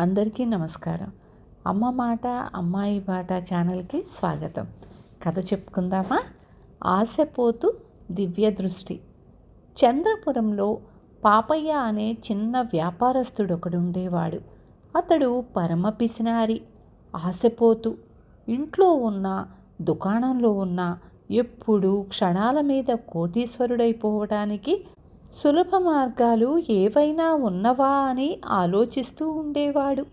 అందరికీ నమస్కారం. అమ్మ మాట అమ్మాయి బాట ఛానల్కి స్వాగతం. కథ చెప్పుకుందామా? ఆశపోతు దివ్య దృష్టి. చంద్రపురంలో పాపయ్య అనే చిన్న వ్యాపారస్తుడొకడుండేవాడు. అతడు పరమ పిసినారి, ఆశపోతు. ఇంట్లో ఉన్న దుకాణంలో ఉన్న ఎప్పుడూ క్షణాల మీద కోటీశ్వరుడైపోవడానికి సులభ మార్గాలు ఏవైనా ఉన్నవా అని ఆలోచిస్తూ ఉండేవాడు.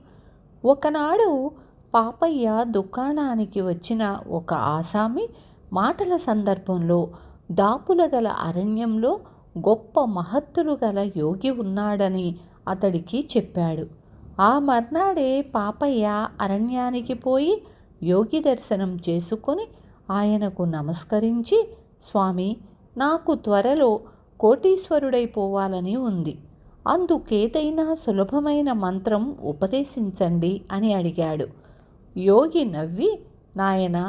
ఒకనాడు పాపయ్య దుకాణానికి వచ్చిన ఒక ఆసామి మాటల సందర్భంలో దాపుల గల అరణ్యంలో గొప్ప మహత్తులు గల యోగి ఉన్నాడని అతడికి చెప్పాడు. ఆ మర్నాడే పాపయ్య అరణ్యానికి పోయి యోగి దర్శనం చేసుకొని ఆయనకు నమస్కరించి, స్వామి, నాకు త్వరలో కోటీశ్వరుడైపోవాలని ఉంది. అందుకేదైనా సులభమైన మంత్రం ఉపదేశించండి అని అడిగాడు. యోగి నవ్వి, నాయనా,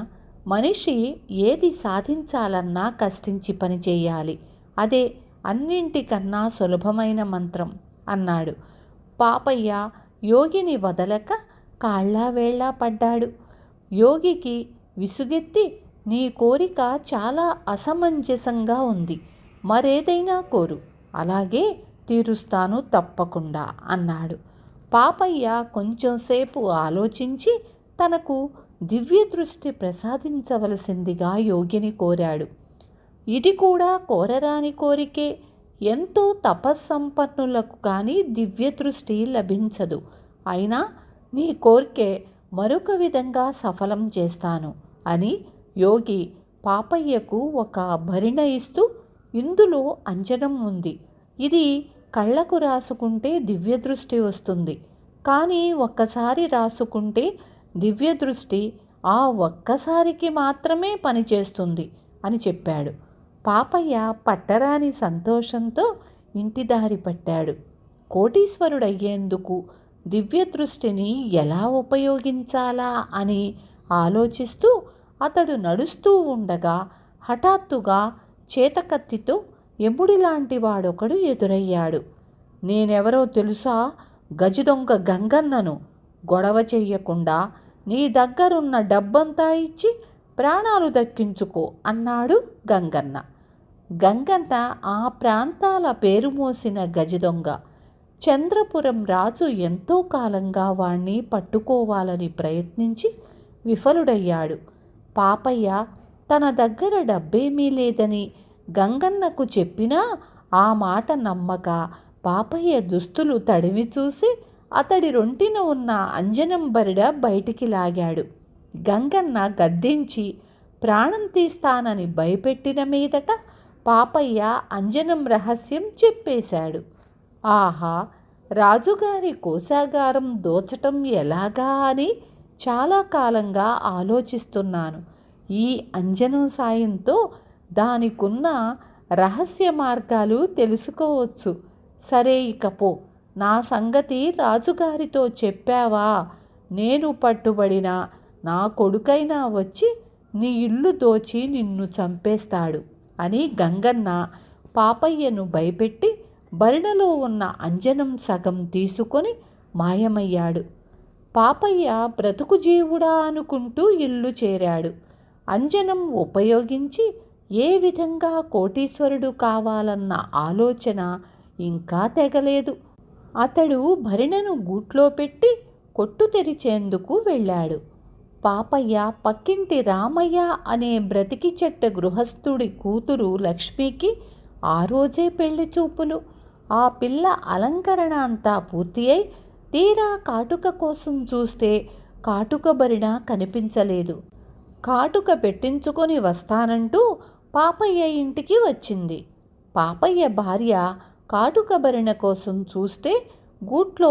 మనిషి ఏది సాధించాలన్నా కష్టించి పనిచేయాలి. అదే అన్నింటికన్నా సులభమైన మంత్రం అన్నాడు. పాపయ్య యోగిని వదలక కాళ్ళా వేళ్ళా పడ్డాడు. యోగికి విసుగెత్తి, నీ కోరిక చాలా అసమంజసంగా ఉంది. మరేదైనా కోరు, అలాగే తీరుస్తాను తప్పకుండా అన్నాడు. పాపయ్య కొంచెంసేపు ఆలోచించి తనకు దివ్య దృష్టి ప్రసాదించవలసిందిగా యోగిని కోరాడు. ఇది కూడా కోరరాని కోరికే. ఎంతో తపస్సంపన్నులకు కానీ దివ్య దృష్టి లభించదు. అయినా నీ కోరికే మరొక విధంగా సఫలం చేస్తాను అని యోగి పాపయ్యకు ఒక భరిణ ఇస్తూ, ఇందులో అంజనం ఉంది. ఇది కళ్ళకు రాసుకుంటే దివ్య దృష్టి వస్తుంది. కానీ ఒక్కసారి రాసుకుంటే దివ్య దృష్టి ఆ ఒక్కసారికి మాత్రమే పనిచేస్తుంది అని చెప్పాడు. పాపయ్య పట్టరాని సంతోషంతో ఇంటి దారి పట్టాడు. కోటీశ్వరుడయ్యేందుకు దివ్య దృష్టిని ఎలా ఉపయోగించాలా అని ఆలోచిస్తూ అతడు నడుస్తూ ఉండగా హఠాత్తుగా చేతకత్తితో యముడిలాంటి వాడొకడు ఎదురయ్యాడు. నేనెవరో తెలుసా? గజదొంగ గంగన్నను. గొడవ చెయ్యకుండా నీ దగ్గరున్న డబ్బంతా ఇచ్చి ప్రాణాలు దక్కించుకో అన్నాడు గంగన్న. గంగన్న ఆ ప్రాంతాల పేరు మోసిన గజదొంగ. చంద్రపురం రాజు ఎంతో కాలంగా వాణ్ణి పట్టుకోవాలని ప్రయత్నించి విఫలుడయ్యాడు. పాపయ్య తన దగ్గర డబ్బేమీ లేదని గంగన్నకు చెప్పినా ఆ మాట నమ్మక పాపయ్య దుస్తులు తడివి చూసి అతడి రొంటిన ఉన్న అంజనం బరిడ బయటికి లాగాడు. గంగన్న గద్దించి ప్రాణం తీస్తానని భయపెట్టిన మీదట పాపయ్య అంజనం రహస్యం చెప్పేశాడు. ఆహా, రాజుగారి కోశాగారం దోచటం ఎలాగా అని చాలా కాలంగా ఆలోచిస్తున్నాను. ఈ అంజనం సాయంతో దానికున్న రహస్య మార్గాలు తెలుసుకోవచ్చు. సరే, ఇకపో, నా సంగతి రాజుగారితో చెప్పావా? నేను పట్టుబడిన నా కొడుకైనా వచ్చి నీ ఇల్లు దోచి నిన్ను చంపేస్తాడు అని గంగన్న పాపయ్యను భయపెట్టి బరిణలో ఉన్న అంజనం సగం తీసుకొని మాయమయ్యాడు. పాపయ్య బ్రతుకు జీవుడా అనుకుంటూ ఇల్లు చేరాడు. అంజనం ఉపయోగించి ఏ విధంగా కోటీశ్వరుడు కావాలన్న ఆలోచన ఇంకా తెగలేదు. అతడు భరిణను గూట్లో పెట్టి కొట్టు తెరిచేందుకు వెళ్ళాడు. పాపయ్య పక్కింటి రామయ్య అనే బ్రతికి చెట్ట గృహస్థుడి కూతురు లక్ష్మికి ఆ రోజే పెళ్లి చూపులు. ఆ పిల్ల అలంకరణ అంతా పూర్తి అయి తీరా కాటుక కోసం చూస్తే కాటుక భరిణ కనిపించలేదు. కాటుక పెట్టించుకొని వస్తానంటూ పాపయ్య ఇంటికి వచ్చింది. పాపయ్య భార్య కాటుక భరిణ కోసం చూస్తే గూట్లో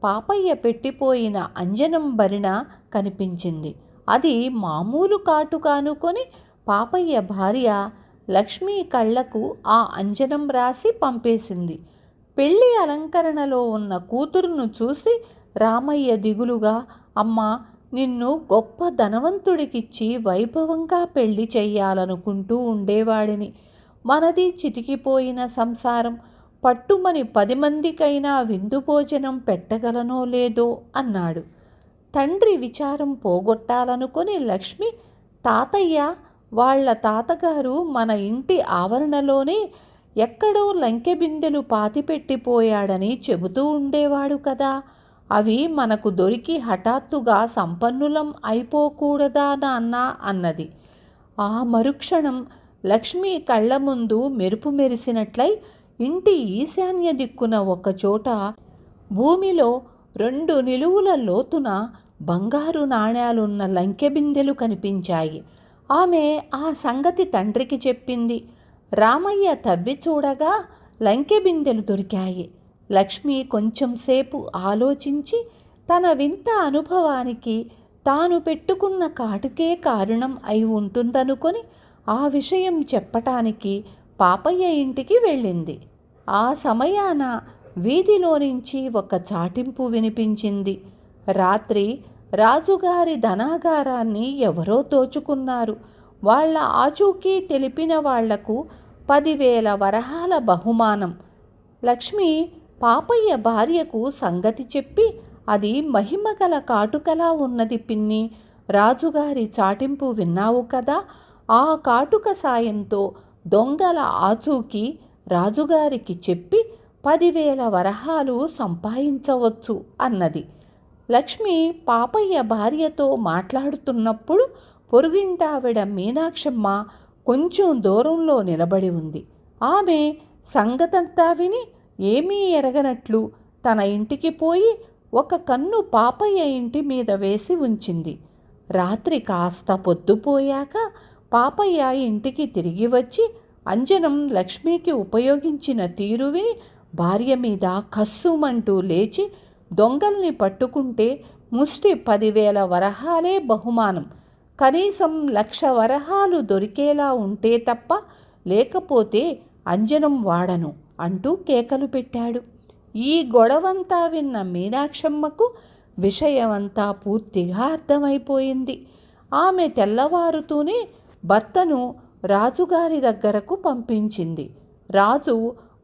పాపయ్య పెట్టిపోయిన అంజనం భరిణ కనిపించింది. అది మామూలు కాటుక అనుకొని పాపయ్య భార్య లక్ష్మి కళ్ళకు ఆ అంజనం రాసి పంపేసింది. పెళ్లి అలంకరణలో ఉన్న కూతురును చూసి రామయ్య దిగులుగా, అమ్మా, నిన్ను గొప్ప ధనవంతుడికిచ్చి వైభవంగా పెళ్లి చెయ్యాలనుకుంటూ ఉండేవాడిని. మనది చితికిపోయిన సంసారం. పట్టుమని 10 మందికైనా విందు భోజనం పెట్టగలనో లేదో అన్నాడు. తండ్రి విచారం పోగొట్టాలనుకుని లక్ష్మి, తాతయ్య, వాళ్ళ తాతగారు మన ఇంటి ఆవరణలోనే ఎక్కడో లంకె బిందెలు పాతిపెట్టిపోయాడని చెబుతూ ఉండేవాడు కదా, అవి మనకు దొరికి హఠాత్తుగా సంపన్నులం అయిపోకూడదా నాన్న అన్నది. ఆ మరుక్షణం లక్ష్మి కళ్ళ ముందు మెరుపు మెరిసినట్లయి ఇంటి ఈశాన్య దిక్కున ఒకచోట భూమిలో 2 నిలువుల లోతున బంగారు నాణేలున్న లంకె బిందెలు కనిపించాయి. ఆమె ఆ సంగతి తండ్రికి చెప్పింది. రామయ్య తవ్వి చూడగా లంకె బిందెలు దొరికాయి. లక్ష్మి కొంచెంసేపు ఆలోచించి తన వింత అనుభవానికి తాను పెట్టుకున్న కాటుకే కారణం అయి ఉంటుందనుకొని ఆ విషయం చెప్పటానికి పాపయ్య ఇంటికి వెళ్ళింది. ఆ సమయాన వీధిలో నుంచి ఒక చాటింపు వినిపించింది. రాత్రి రాజుగారి ధనాగారాన్ని ఎవరో దోచుకున్నారు. వాళ్ళ ఆచూకీ తెలిపిన వాళ్లకు 10,000 వరహాల బహుమానం. లక్ష్మి పాపయ్య భార్యకు సంగతి చెప్పి, అది మహిమగల కాటుకలా ఉన్నది పిన్ని, రాజుగారి చాటింపు విన్నావు కదా, ఆ కాటుక సాయంతో దొంగల ఆచూకీ రాజుగారికి చెప్పి 10,000 వరహాలు సంపాదించవచ్చు అన్నది. లక్ష్మి పాపయ్య భార్యతో మాట్లాడుతున్నప్పుడు పొరుగింటావిడ మీనాక్షమ్మ కొంచెం దూరంలో నిలబడి ఉంది. ఆమె సంగతంతా విని ఏమీ ఎరగనట్లు తన ఇంటికి పోయి ఒక కన్ను పాపయ్య ఇంటి మీద వేసి ఉంచింది. రాత్రి కాస్త పొద్దుపోయాక పాపయ్య ఇంటికి తిరిగి వచ్చి అంజనం లక్ష్మికి ఉపయోగించిన తీరు విని భార్య మీద కస్సుమంటూ లేచి, దొంగల్ని పట్టుకుంటే ముష్టి 10,000 వరహాలే బహుమానం, కనీసం 1,00,000 వరహాలు దొరికేలా ఉంటే తప్ప లేకపోతే అంజనం వాడను అంటూ కేకలు పెట్టాడు. ఈ గొడవంతా విన్న మీనాక్షమ్మకు విషయమంతా పూర్తిగా అర్థమైపోయింది. ఆమె తెల్లవారుతూనే భర్తను రాజుగారి దగ్గరకు పంపించింది. రాజు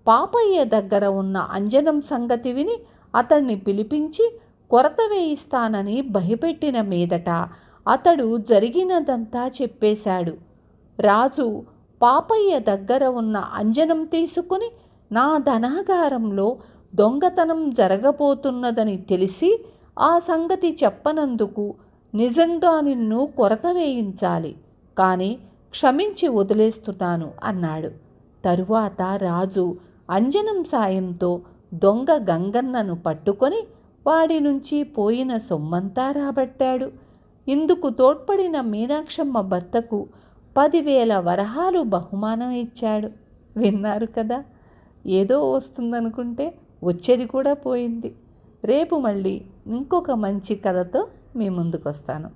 పాపయ్య దగ్గర ఉన్న అంజనం సంగతి విని అతన్ని పిలిపించి కొరత వేయిస్తానని భయపెట్టిన మీదట అతడు జరిగినదంతా చెప్పేశాడు. రాజు పాపయ్య దగ్గర ఉన్న అంజనం తీసుకుని నా ధనాగారంలో దొంగతనం జరగబోతున్నదని తెలిసి ఆ సంగతి చెప్పనందుకు నిజంగా నిన్ను కొరత వేయించాలి, కానీ క్షమించి వదిలేస్తున్నాను అన్నాడు. తరువాత రాజు అంజనం సాయంతో దొంగ గంగన్నను పట్టుకొని వాడి నుంచి పోయిన సొమ్మంతా రాబట్టాడు. ఇందుకు తోడ్పడిన మీనాక్షమ్మ భర్తకు 10,000 వరహాలు బహుమానం ఇచ్చాడు. విన్నారు కదా, ఏదో వస్తుందనుకుంటే వచ్చేది కూడా పోయింది. రేపు మళ్ళీ ఇంకొక మంచి కథతో మీ ముందుకు వస్తాను.